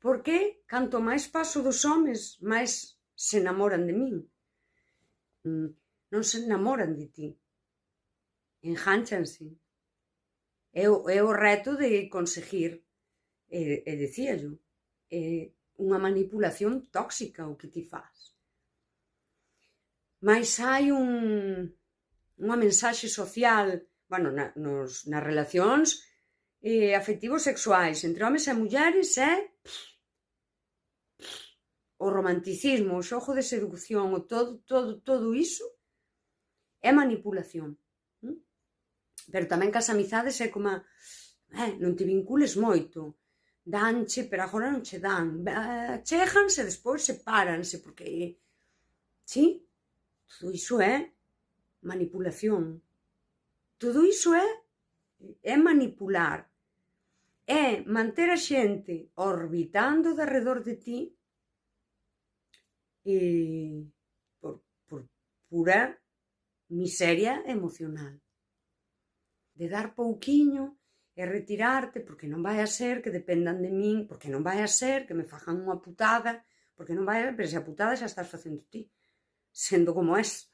Porque canto máis paso dos homes, máis se enamoran de min. Non se enamoran de ti. Engánchanse. É o reto de conseguir, e dicíallo, unha manipulación tóxica o que ti faz. Mais hai unha mensaxe social, bueno, nas relacións afectivos sexuais entre homes e mulleres o romanticismo, o xogo de seducción, o todo iso é manipulación. Pero tamén cas amizades é como non te vincules moito, danche, pero agora non che dan, chéganse e despois sepáranse, porque sí, todo iso é manipulación, todo iso é manipular, é manter a xente orbitando de arredor de ti por pura miseria emocional, de dar pouquiño e retirarte, porque non vai a ser que dependan de min, porque non vai a ser que me fagan unha putada, porque non vai a ser, pero se a putada xa estás facendo ti, sendo como és.